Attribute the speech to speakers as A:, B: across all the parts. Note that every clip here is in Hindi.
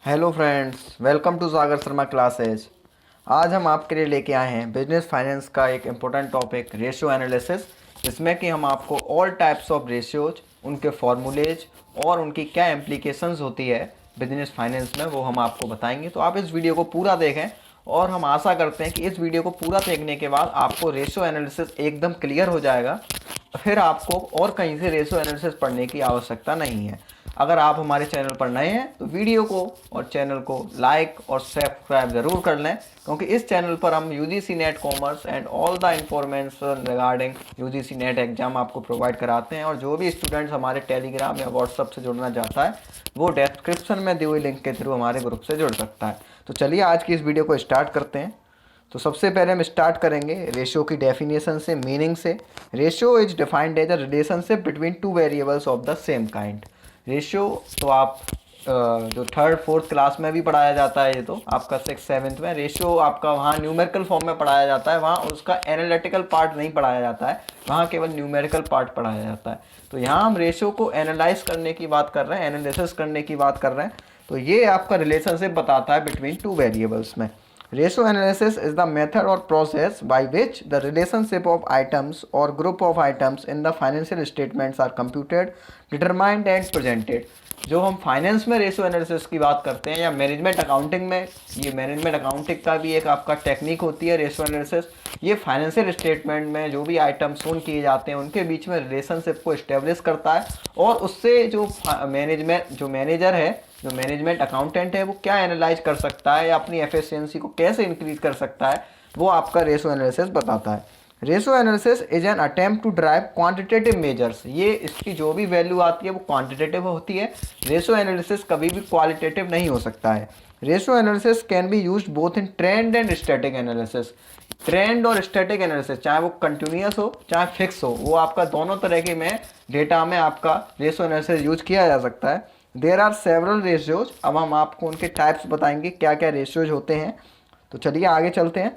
A: Hello friends, welcome to Sagar Sharma classes. आज हम आपके लिए लेके आए हैं बिजनेस फाइनेंस का एक इम्पोर्टेंट टॉपिक रेशियो एनालिसिस, जिसमें कि हम आपको ऑल टाइप्स ऑफ रेशियोज, उनके फार्मूलेज और उनकी क्या इम्प्लीकेशंस होती है बिजनेस फाइनेंस में, वो हम आपको बताएंगे। तो आप इस वीडियो को पूरा देखें और हम आशा करते हैं कि इस वीडियो को पूरा देखने के बाद आपको रेशियो एनालिसिस एकदम क्लियर हो जाएगा। फिर आपको और कहीं से रेशियो एनालिसिस पढ़ने की आवश्यकता नहीं है। अगर आप हमारे चैनल पर नए हैं तो वीडियो को और चैनल को लाइक और सब्सक्राइब ज़रूर कर लें, क्योंकि इस चैनल पर हम UGC net commerce and all the information regarding UGC net exam आपको प्रोवाइड कराते हैं। और जो भी स्टूडेंट्स हमारे टेलीग्राम या व्हाट्सएप से जुड़ना चाहता है वो डिस्क्रिप्शन में दी हुई लिंक के थ्रू हमारे ग्रुप से जुड़ सकता है। तो चलिए आज की इस वीडियो को स्टार्ट करते हैं। तो सबसे पहले हम स्टार्ट करेंगे रेशियो की डेफिनेशन से, मीनिंग से। Ratio is defined as a relationship between two variables of the same kind. Ratio तो आप जो थर्ड फोर्थ क्लास में भी पढ़ाया जाता है, ये तो आपका सिक्स सेवन्थ में रेशियो आपका वहाँ न्यूमेरिकल फॉर्म में पढ़ाया जाता है, वहाँ उसका एनालिटिकल पार्ट नहीं पढ़ाया जाता है, वहाँ केवल न्यूमेरिकल पार्ट पढ़ाया जाता है। तो यहाँ हम रेशियो को एनालाइज करने की बात कर रहे हैं, एनालिसिस करने की बात कर रहे हैं। तो ये आपका रिलेशनशिप बताता है बिटवीन टू वेरिएबल्स में। Ratio analysis is the method or process by which the relationship of items or group of items in the financial statements are computed, determined and presented। जो हम फाइनेंस में रेशियो एनालिसिस की बात करते हैं या मैनेजमेंट अकाउंटिंग में, ये मैनेजमेंट अकाउंटिंग का भी एक आपका टेक्निक होती है रेशियो एनालिसिस। ये फाइनेंशियल स्टेटमेंट में जो भी आइटम शोन किए जाते हैं उनके बीच में रिलेशनशिप को इस्टेब्लिश करता है, और उससे जो मैनेजर है, जो मैनेजमेंट अकाउंटेंट है, वो क्या एनालाइज कर सकता है या अपनी एफिशिएंसी को कैसे इंक्रीज कर सकता है, वो आपका रेशियो एनालिसिस बताता है। Ratio analysis is an attempt to drive quantitative measures. ये इसकी जो भी वैल्यू आती है वो क्वांटिटेटिव होती है। रेशियो एनालिसिस कभी भी क्वालिटेटिव नहीं हो सकता है। Ratio analysis can be used both in trend and static analysis. Trend और स्टैटिक एनालिसिस, चाहे वो कंटिन्यूस हो चाहे फिक्स हो, वो आपका दोनों तरह के में डेटा में आपका रेशियो एनालिसिस यूज किया जा सकता है। There are several ratios. अब हम आपको उनके टाइप्स बताएंगे, क्या क्या रेशियोज होते हैं। तो चलिए आगे चलते हैं।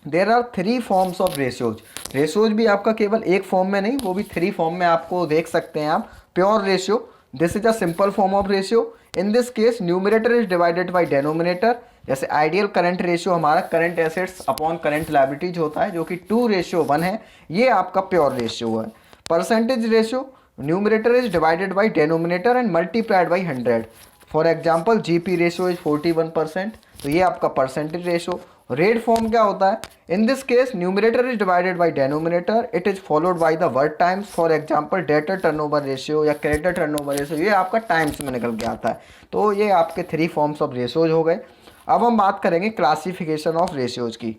A: There are three forms of ratios. Ratios भी आपका केवल एक फॉर्म में नहीं, वो भी थ्री फॉर्म में आपको देख सकते हैं आप। Pure ratio, this is a simple form of ratio. In this case numerator is divided by denominator. जैसे आइडियल करंट रेशियो हमारा current assets upon current liabilities होता है, जो कि 2:1 है, ये आपका प्योर रेशियो है। Percentage ratio, numerator is divided by denominator and multiplied by 100। For example GP ratio is 41%, तो ये आपका परसेंटेज रेशियो। रेट फॉर्म क्या होता है? In this case numerator is divided by denominator, it is followed by the word times. For example debtor turnover ratio या क्रेडिटर टर्नओवर रेशियो, ये आपका टाइम्स में निकल के आता है। तो ये आपके थ्री फॉर्म्स ऑफ रेशियोज हो गए। अब हम बात करेंगे क्लासिफिकेशन ऑफ रेशियोज की।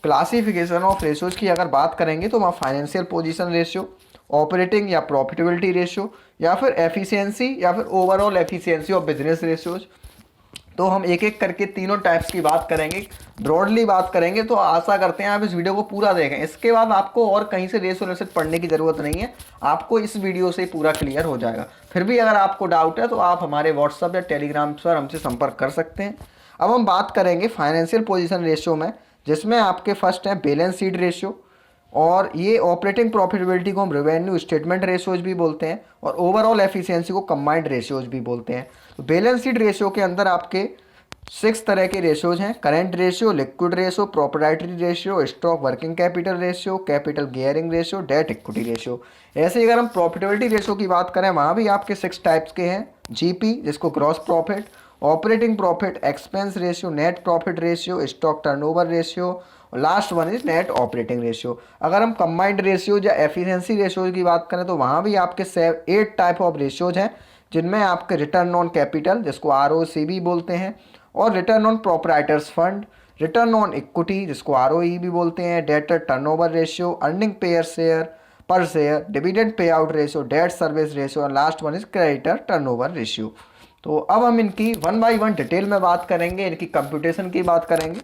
A: क्लासिफिकेशन ऑफ रेशियोज की अगर बात करेंगे तो वहाँ फाइनेंशियल पोजीशन रेशियो, ऑपरेटिंग या प्रॉफिटेबिलिटी रेशियो, या फिर एफिशिएंसी या फिर overall efficiency of business ratios. तो हम एक एक करके तीनों टाइप्स की बात करेंगे, ब्रॉडली बात करेंगे। तो आशा करते हैं आप इस वीडियो को पूरा देखें। इसके बाद आपको और कहीं से रेशियो एनालिसिस पढ़ने की ज़रूरत नहीं है, आपको इस वीडियो से पूरा क्लियर हो जाएगा। फिर भी अगर आपको डाउट है तो आप हमारे व्हाट्सएप या टेलीग्राम पर हमसे संपर्क कर सकते हैं। अब हम बात करेंगे फाइनेंशियल पोजीशन रेशियो में, जिसमें आपके फर्स्ट है बैलेंस शीट रेशियो, और ये ऑपरेटिंग प्रॉफिटेबिलिटी को हम रेवेन्यू स्टेटमेंट रेशियोज भी बोलते हैं, और ओवरऑल एफिशिएंसी को कंबाइंड रेशियोज भी बोलते हैं। तो बैलेंस शीट रेशियो के अंदर आपके 6 तरह के रेशियोज हैं: current ratio, liquid ratio, proprietary ratio, stock working capital ratio, capital gearing ratio, debt equity ratio. ऐसे ही अगर हम प्रॉफिटेबिलिटी रेशियो की बात करें, वहाँ भी आपके 6 टाइप्स के हैं: जीपी जिसको gross profit, operating profit, expense ratio, net profit ratio, stock turnover ratio, और last one is net operating ratio. अगर हम कंबाइंड रेशियो या एफिशिएंसी रेशियो की बात करें तो वहाँ भी आपके 8 टाइप ऑफ रेशियोज हैं, जिनमें आपके रिटर्न ऑन कैपिटल जिसको आरओसी भी बोलते हैं, और return on proprietors fund, return on equity जिसको आरओई भी बोलते हैं, debtor turnover ratio, earning per share per share, dividend pay out ratio, debt service ratio, और last one is creditor turnover ratio. तो अब हम इनकी वन बाय वन डिटेल में बात करेंगे, इनकी कंप्यूटेशन की बात करेंगे।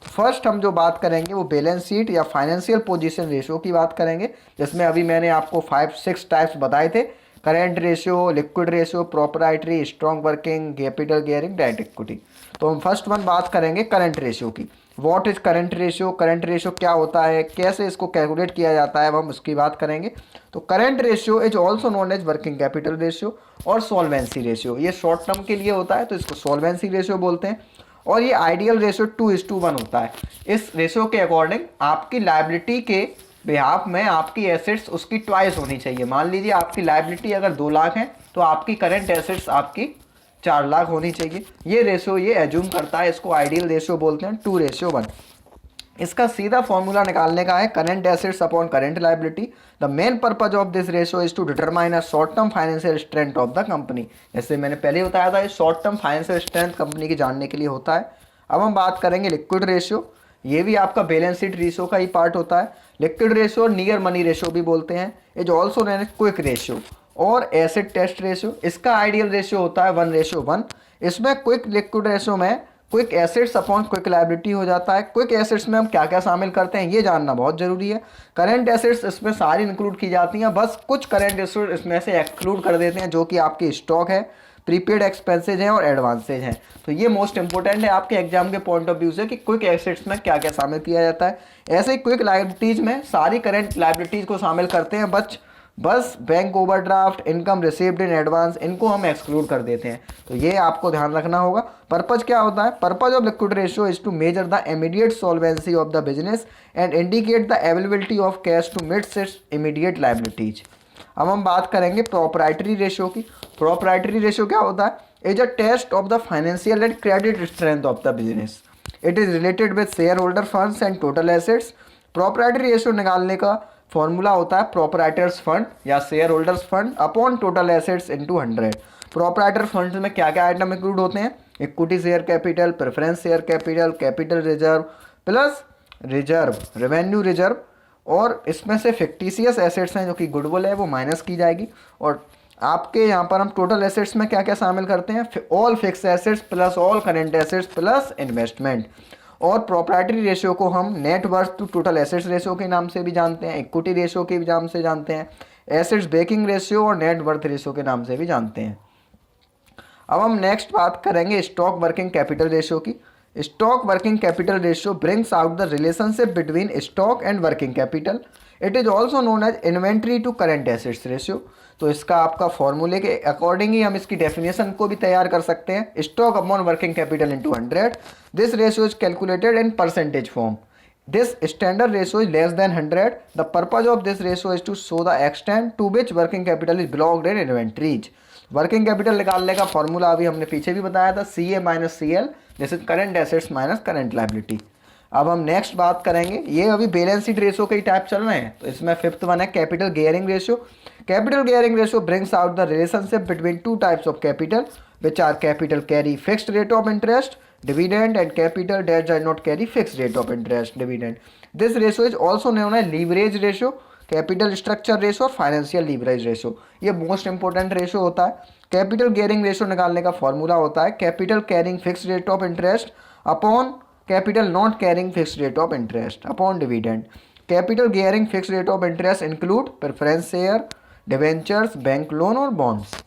A: फर्स्ट हम जो बात करेंगे वो बैलेंस शीट या फाइनेंशियल पोजीशन रेशियो की बात करेंगे, जिसमें अभी मैंने आपको 5-6 टाइप्स बताए थे: current ratio, liquid ratio, proprietary, strong working, capital gearing, debt equity. तो हम फर्स्ट वन बात करेंगे करंट रेशियो की। व्हाट इज करंट रेशियो क्या होता है, कैसे इसको कैलकुलेट किया जाता है, अब हम उसकी बात करेंगे। तो current ratio is also known as working capital ratio और सॉल्वेंसी रेशियो। ये शॉर्ट टर्म के लिए होता है तो इसको सॉल्वेंसी रेशियो बोलते हैं। और ये आइडियल रेशियो 2:1 होता है। इस रेशियो के अकॉर्डिंग आपकी लायबिलिटी के बिहाफ में आपकी एसेट्स उसकी ट्वाइस होनी चाहिए। मान लीजिए आपकी लायबिलिटी अगर 2 लाख है तो आपकी करंट एसेट्स आपकी 4 लाख होनी चाहिए। ये रेशियो ये एज्यूम करता है, इसको आइडियल रेशियो बोलते हैं 2:1। इसका सीधा फॉर्मूला निकालने का है current assets upon current liability. The main purpose of this ratio is to determine a short term financial strength of the company. जैसे मैंने पहले बताया था, ये short term financial strength company की जानने के लिए होता है। अब हम बात करेंगे लिक्विड रेशियो। ये भी आपका बैलेंस शीट रेशियो का ही पार्ट होता है। लिक्विड रेशियो और नियर मनी रेशियो भी बोलते हैं। Is also known as quick ratio और एसिड टेस्ट रेशियो। इसका आइडियल रेशियो होता है 1:1। इसमें क्विक लिक्विड रेशियो में quick assets upon quick liability हो जाता है। क्विक एसेट्स में हम क्या क्या शामिल करते हैं ये जानना बहुत जरूरी है। करंट एसेट्स इसमें सारी इंक्लूड की जाती हैं, बस कुछ करंट एसेट्स इसमें से एक्सक्लूड कर देते हैं, जो कि आपकी स्टॉक है, प्रीपेड एक्सपेंसेज हैं और एडवांसेज हैं। तो ये मोस्ट इंपॉर्टेंट है आपके एग्जाम के पॉइंट ऑफ व्यू से कि क्विक एसेट्स में क्या क्या शामिल किया जाता है। ऐसे ही क्विक लायबिलिटीज में सारी करंट लायबिलिटीज को शामिल करते हैं, बस bank overdraft, income received in advance, इनको हम एक्सक्लूड कर देते हैं। तो ये आपको ध्यान रखना होगा। पर्पज क्या होता है? Purpose of liquid ratio is to measure the immediate solvency of the business and indicate the availability of cash to meet its immediate liabilities. अब हम बात करेंगे प्रोप्राइटरी रेशियो की। प्रोप्राइटरी रेशियो क्या होता है? Is a test of the financial and credit strength of the business. It is related with share holder funds and total assets. Proprietary ratio निकालने का फॉर्मूला होता है प्रोप्राइटर्स फंड या share holders fund upon total assets into 100। Proprietor funds में क्या क्या आइटम इंक्लूड होते हैं? Equity share capital, preference share capital, capital reserve plus reserve, revenue reserve, और इसमें से फिक्टिशियस एसेट्स हैं जो कि गुडविल है वो माइनस की जाएगी। और आपके यहाँ पर हम टोटल एसेट्स में क्या क्या शामिल करते हैं? All fix assets plus all current assets plus investment. और प्रोप्राइटरी रेशियो को हम net worth to total assets ratio के नाम से भी जानते हैं, इक्विटी रेशियो के नाम से जानते हैं, एसेट्स बेकिंग रेशियो और नेट वर्थ रेशियो के नाम से भी जानते हैं। अब हम नेक्स्ट बात करेंगे स्टॉक वर्किंग कैपिटल रेशियो की। Stock working capital ratio brings out the relationship between stock and working capital. It is also known as inventory to current assets ratio. तो इसका आपका फॉर्मूले के अकॉर्डिंग ही हम इसकी डेफिनेशन को भी तैयार कर सकते हैं। Stock upon working capital into 100। This ratio is calculated in percentage form. This standard ratio is less than 100. The purpose of this ratio is to show the extent to which working capital is blocked in inventories. Working capital निकालने का फॉर्मूला अभी हमने पीछे भी बताया था, CA minus CL, this is current assets minus current liability. अब हम नेक्स्ट बात करेंगे, ये अभी बैलेंस शीट रेशियो के ही टाइप चल रहे हैं, तो इसमें फिफ्थ वन है capital gearing ratio. Capital gearing ratio brings out the relationship between two types of capital which are capital carry fixed rate of interest dividend and capital that does not carry fixed rate of interest dividend. This ratio is also known as leverage ratio, capital structure ratio और financial leverage ratio। ये मोस्ट इंपॉर्टेंट रेशियो होता है। कैपिटल गियरिंग रेशियो निकालने का फॉर्मूला होता है capital carrying fixed rate of interest upon capital not carrying fixed rate of interest upon dividend. Capital gearing fixed rate of interest include preference share, debentures, bank loan और बॉन्ड्स।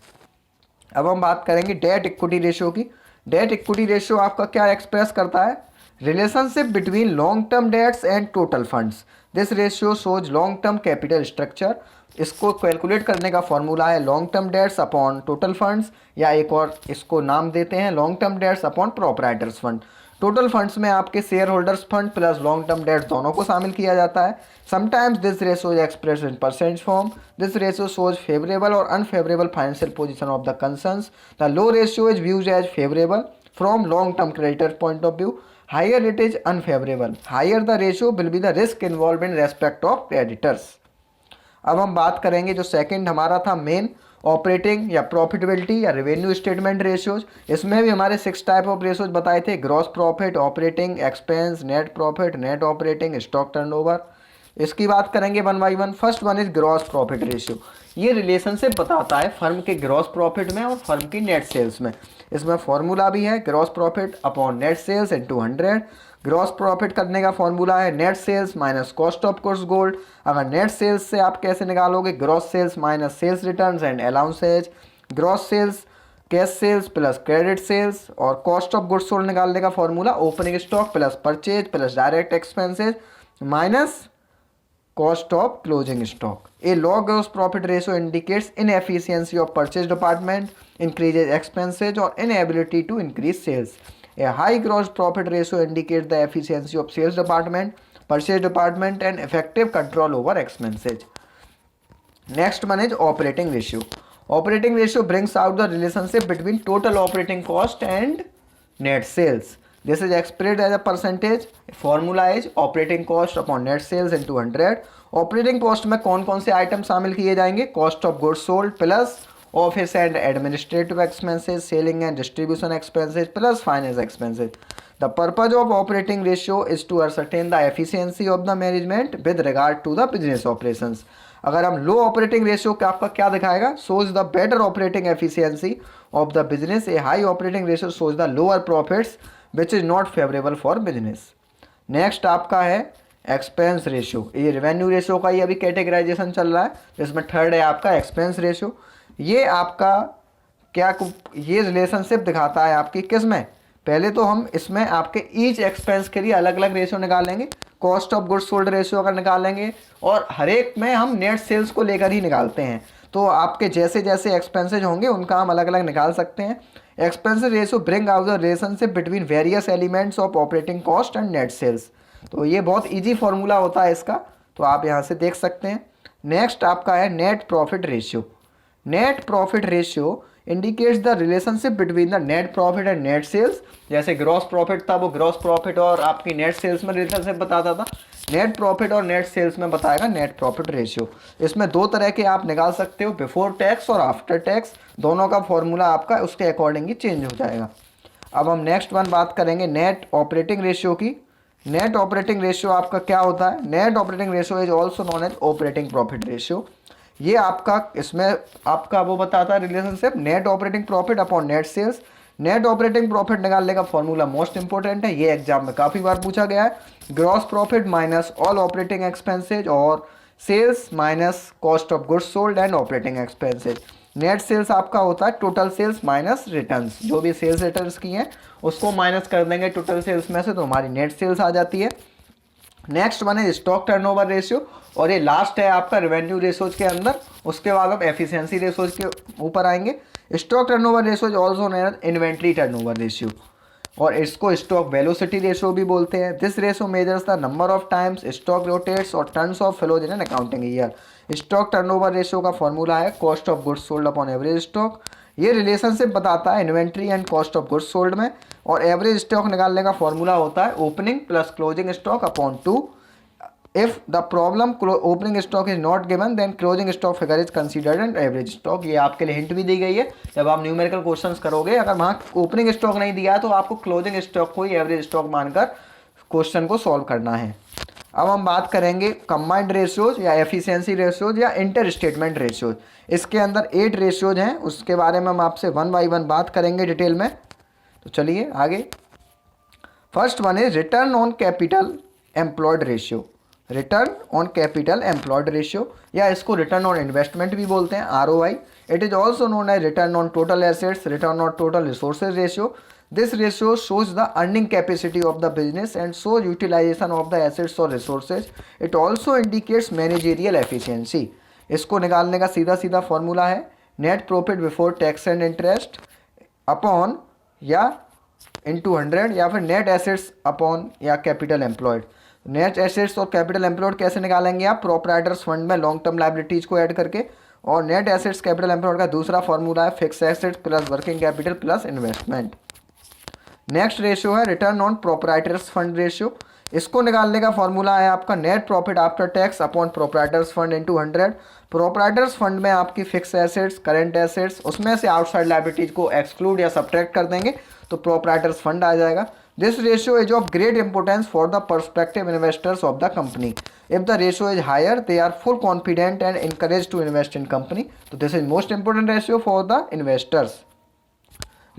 A: अब हम बात करेंगे डेट इक्विटी रेशियो की। डेट इक्विटी रेशियो आपका क्या एक्सप्रेस करता है? Relationship between long term dates and total funds. This ratio shows long term capital structure. इसको कैलकुलेट करने का फॉर्मूला है long term debts upon total funds, या एक और इसको नाम देते हैं long term debts upon proprietors fund. Total funds में आपके share holders fund plus long term debts दोनों को शामिल किया जाता है। Sometimes this ratio is express in percentage form. This ratio shows favourable और unfavourable financial position of the concerns. The low ratio is views as favourable from long term creditor point of view, higher it is unfavourable. Higher the ratio will be the risk involve in respect of creditors. अब हम बात करेंगे जो सेकंड हमारा था मेन, ऑपरेटिंग या प्रॉफिटेबिलिटी या रेवेन्यू स्टेटमेंट रेशियोज। इसमें भी हमारे 6 टाइप ऑफ रेशियोज बताए थे, gross profit, operating expense, net profit, net operating, stock turnover. इसकी बात करेंगे one by one. First one is gross profit ratio. ये रिलेशनशिप बताता है फर्म के ग्रॉस प्रॉफिट में और फर्म की नेट सेल्स में। इसमें फॉर्मूला भी है gross profit upon net sales into 100। Gross profit करने का फॉर्मूला है net sales minus cost of goods sold. अगर नेट सेल्स से आप कैसे निकालोगे? Gross sales minus sales returns and allowances. Gross sales cash sales plus credit sales, और कॉस्ट ऑफ गुड्स सोल्ड निकालने का formula opening stock plus purchase plus direct expenses minus cost of closing stock. A low gross profit ratio indicates inefficiency of purchase department, increases expenses or inability to increase sales. A high gross profit ratio indicates the efficiency of sales department, purchase department and effective control over expenses. Next one is operating ratio. Operating ratio brings out the relationship between total operating cost and net sales. This is expressed as a percentage. Formula is operating cost upon net sales into 100. Operating cost में कौन कौन से आइटम शामिल किए जाएंगे? Cost of goods sold plus office and administrative expenses, selling and distribution expenses plus finance expenses. The purpose of operating ratio is to ascertain the efficiency of the management with regard to the business operations. अगर हम लो ऑपरेटिंग रेशियो का आपका क्या दिखाएगा? Shows the better operating efficiency of the business. A high operating ratio shows the lower profits which is not favourable for business. Next आपका है एक्सपेंस रेशियो. ये रेवेन्यू रेशियो का ही अभी कैटेगराइजेशन चल रहा है, जिसमें थर्ड है आपका एक्सपेंस रेशियो. ये आपका क्या, ये रिलेशनशिप दिखाता है आपकी किस में? पहले तो हम इसमें आपके ईच एक्सपेंस के लिए अलग अलग रेशियो निकालेंगे. Cost of goods sold ratio अगर निकालेंगे, और हर एक में हम नेट सेल्स को लेकर ही निकालते हैं. तो आपके जैसे जैसे एक्सपेंसेज होंगे उनका हम अलग अलग निकाल सकते हैं. Expense ratio bring out the relationship between various elements of operating cost and net sales. तो ये बहुत इजी फॉर्मूला होता है इसका, तो आप यहाँ से देख सकते हैं. नेक्स्ट आपका है net profit ratio. Net profit ratio indicates the relationship between the net profit and net sales. जैसे ग्रॉस प्रॉफिट था, वो ग्रॉस प्रॉफिट और आपकी नेट सेल्स में रिलेशनशिप बताता था. नेट प्रॉफिट और नेट सेल्स में बताएगा नेट प्रॉफिट रेशियो. इसमें दो तरह के आप निकाल सकते हो, बिफोर टैक्स और आफ्टर टैक्स. दोनों का फॉर्मूला आपका उसके अकॉर्डिंग ही चेंज हो जाएगा. अब हम नेक्स्ट वन बात करेंगे नेट ऑपरेटिंग रेशियो की. नेट ऑपरेटिंग रेशियो आपका क्या होता है? Net operating ratio is also known as operating profit ratio. ये आपका इसमें आपका वो बताता है relationship net operating profit upon net sales. Net operating profit निकालने का फॉर्मूला मोस्ट इंपॉर्टेंट है, ये एग्जाम में काफ़ी बार पूछा गया है. Gross profit minus all operating expenses और sales minus cost of goods sold and operating expenses. Net sales आपका होता है टोटल सेल्स माइनस रिटर्न्स. जो भी सेल्स रिटर्न्स की हैं उसको माइनस कर देंगे टोटल सेल्स में से, तो हमारी नेट सेल्स आ जाती है. नेक्स्ट वन है स्टॉक टर्नओवर रेशियो, और ये लास्ट है आपका रेवेन्यू रेशियोज के अंदर. उसके बाद हम एफिशिएंसी रेशियोज के ऊपर आएंगे. Stock turnover ratio is also known as inventory turnover ratio, और इसको स्टॉक वेलोसिटी रेशियो भी बोलते हैं. This ratio measures the number of times stock rotates और turns of flows in an accounting year. Stock turnover ratio का फॉर्मूला है cost of goods sold upon average stock. ये रिलेशनशिप बताता है inventory and cost of goods sold में. और एवरेज स्टॉक निकालने का फॉर्मूला होता है opening plus closing stock upon 2. If the problem opening stock is not given then closing stock figure is considered and average stock. ये आपके लिए हिंट भी दी गई है. जब आप न्यूमेरिकल क्वेश्चंस करोगे, अगर वहाँ ओपनिंग स्टॉक नहीं दिया है तो आपको क्लोजिंग स्टॉक को ही एवरेज स्टॉक मानकर क्वेश्चन को सॉल्व करना है. अब हम बात करेंगे कंबाइंड रेशियोज या एफिशिएंसी रेशियोज या इंटर स्टेटमेंट रेशियोज. इसके अंदर 8 रेशियोज हैं, उसके बारे में हम आपसे वन बाई वन बात करेंगे डिटेल में. तो चलिए आगे. First one is return on capital employed ratio. Return on capital employed ratio, या इसको रिटर्न ऑन इन्वेस्टमेंट भी बोलते हैं, ROI. It is also known as return on total assets, return on total resources ratio. This ratio shows the earning capacity of the business and shows utilization of the assets or resources. It also indicates managerial efficiency. इसको निकालने का सीधा सीधा फॉर्मूला है net profit before tax and interest upon या इंटू 100, या फिर नेट एसेट्स अपॉन या कैपिटल एम्प्लॉयड. नेट एसेट्स और कैपिटल एम्प्लॉयड कैसे निकालेंगे आप? प्रोप्राइटर्स फंड में लॉन्ग टर्म लायबिलिटीज को ऐड करके. और नेट एसेट्स कैपिटल एम्प्लॉयड का दूसरा फॉर्मूला है fix assets plus working capital plus investment. Next ratio है return on proprietors fund ratio. इसको निकालने का फॉर्मूला है आपका net profit after tax upon proprietors fund into 100. Proprietors fund में आपकी फिक्स एसेट्स, करंट एसेट्स, उसमें से आउटसाइड लायबिलिटीज को एक्सक्लूड या सब्ट्रैक्ट कर देंगे तो प्रोप्राइटर्स फंड आ जाएगा. This ratio is of great importance for the perspective investors of the company. If the ratio is higher they are full confident and encouraged to invest in company. तो this is most important ratio for the investors.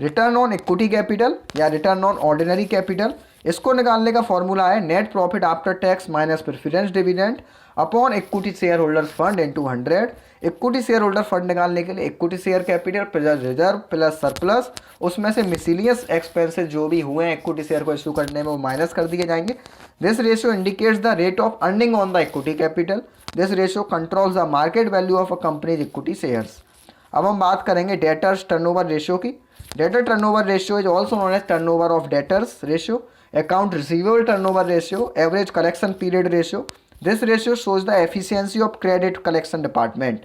A: Return on equity capital या रिटर्न ऑन ऑर्डिनरी कैपिटल, इसको निकालने का फॉर्मूला है net profit after tax minus preference dividend upon equity share holders fund into 100। Equity share holder fund निकालने के लिए equity share capital plus reserve plus surplus, उसमें से मिसलिनियस एक्सपेंसेस जो भी हुए हैं इक्विटी शेयर को इशू करने में वो माइनस कर दिए जाएंगे। This ratio indicates the rate of earning on the equity capital. This ratio controls the market value of a company's equity shares. अब हम बात करेंगे डेटर्स टर्नओवर रेशियो की। Debtor turnover ratio is also known as turnover of debtors ratio, account receivable turnover ratio, average collection period ratio. This ratio shows the efficiency of credit collection department,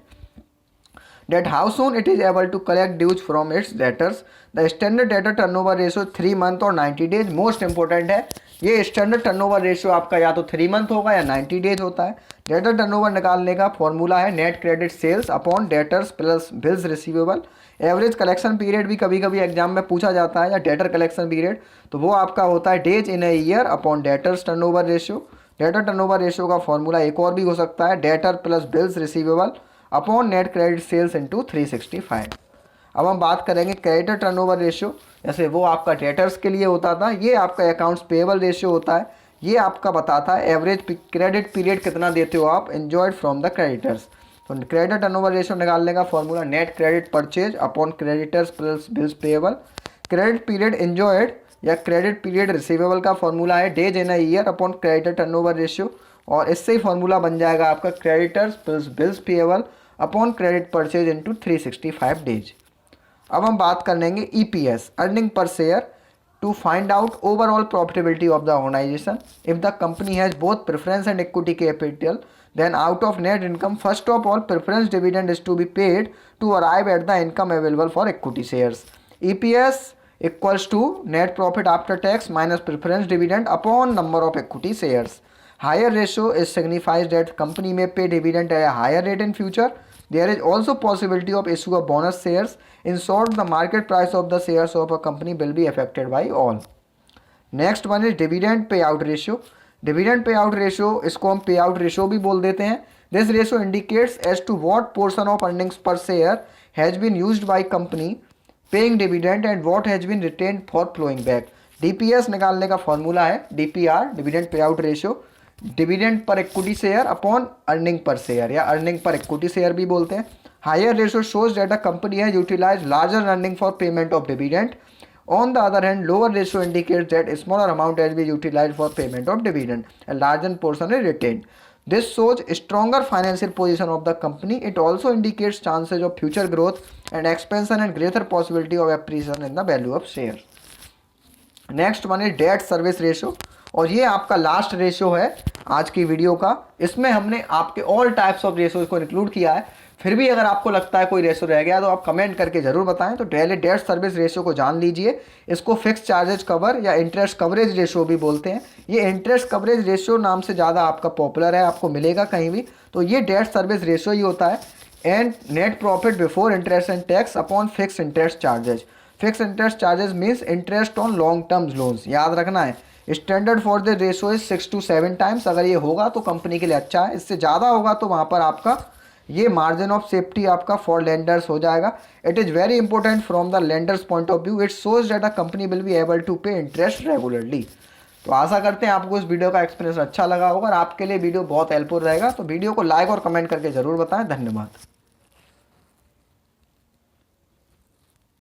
A: that how soon it is able to collect dues from its debtors. The standard debtor turnover ratio 3 month और 90 days most important है। ये स्टैंडर्ड टर्नओवर रेशियो आपका या तो 3 मंथ होगा या 90 डेज होता है। डेटर टर्नओवर निकालने का फॉर्मूला है net credit sales upon debtors plus bills receivable. Average collection period भी कभी कभी एग्जाम में पूछा जाता है, या डेटर कलेक्शन पीरियड, तो वो आपका होता है days in a year upon debtors turnover ratio. Debtor turnover ratio का फॉर्मूला एक और भी हो सकता है debtor plus bills receivable upon net credit sales into 365। अब हम बात करेंगे क्रेडिटर टर्नओवर रेशियो, जैसे वो आपका डेटर्स के लिए होता था, ये आपका अकाउंट्स पेएबल रेशियो होता है। ये आपका बताता है एवरेज क्रेडिट पीरियड कितना देते हो आप एंजॉयड फ्रॉम द क्रेडिटर्स। तो क्रेडिटर टर्नओवर रेशियो निकालने का formula net credit purchase upon creditors plus bills payable. Credit period enjoyed या क्रेडिट पीरियड रिसीवेबल का फॉर्मूला है days in a year upon creditor turnover ratio, और इससे ही फॉर्मूला बन जाएगा आपका creditors plus bills payable upon credit purchase into 365 days. अब हम बात कर लेंगे EPS, earning per share, to find out overall profitability of the organisation. If the company has both preference and equity capital, then out of net income first of all preference dividend is to be paid to arrive at the income available for equity shares. EPS equals to net profit after tax minus preference dividend upon number of equity shares. Higher ratio is signifies that company may pay dividend at a higher rate in future. There is also possibility of issue of bonus shares. In short, the market price of the shares of a company will be affected by all. Next one is dividend payout ratio. Dividend pay out ratio, इसको हम पे आउट रेशियो भी बोल देते हैं। This ratio indicates as to what portion of earnings per share has been used by company paying dividend and what has been retained for flowing back. DPS निकालने का फॉर्मूला है DPR, dividend pay out ratio, dividend per equity share upon earning per share, या अर्निंग पर इक्विटी शेयर भी बोलते हैं। Higher ratio shows that a company has utilise larger earning for payment of dividend. On the other hand, lower ratio indicates that a smaller amount has been utilized for payment of dividend, a larger portion is retained. This shows a stronger financial position of the company. It also indicates chances of future growth and expansion and greater possibility of appreciation in the value of share. Next one is debt service ratio, और ये आपका लास्ट रेशियो है आज की वीडियो का। इसमें हमने आपके ऑल टाइप्स ऑफ रेशियोज को इंक्लूड किया है। फिर भी अगर आपको लगता है कोई रेशियो रह गया तो आप कमेंट करके ज़रूर बताएं। तो पहले डेट सर्विस रेशियो को जान लीजिए। इसको फिक्स चार्जेज कवर या इंटरेस्ट कवरेज रेशियो भी बोलते हैं। ये इंटरेस्ट कवरेज रेशियो नाम से ज़्यादा आपका पॉपुलर है, आपको मिलेगा कहीं भी। तो ये डेट सर्विस रेशियो ही होता है। And net profit before interest and tax upon fix interest charges. Fix interest charges means interest on long term loans, याद रखना है। Standard for the ratio is 6 to 7 times. अगर ये होगा तो कंपनी के लिए अच्छा है, इससे ज़्यादा होगा तो वहाँ पर आपका ये मार्जिन ऑफ सेफ्टी आपका फॉर लेंडर्स हो जाएगा। It is very important from the lenders point of view. It shows that a company will be able to pay interest regularly. तो आशा करते हैं आपको इस वीडियो का एक्सपीरियंस अच्छा लगा होगा और आपके लिए वीडियो बहुत हेल्पफुल रहेगा। तो वीडियो को लाइक और कमेंट करके ज़रूर बताएं। धन्यवाद।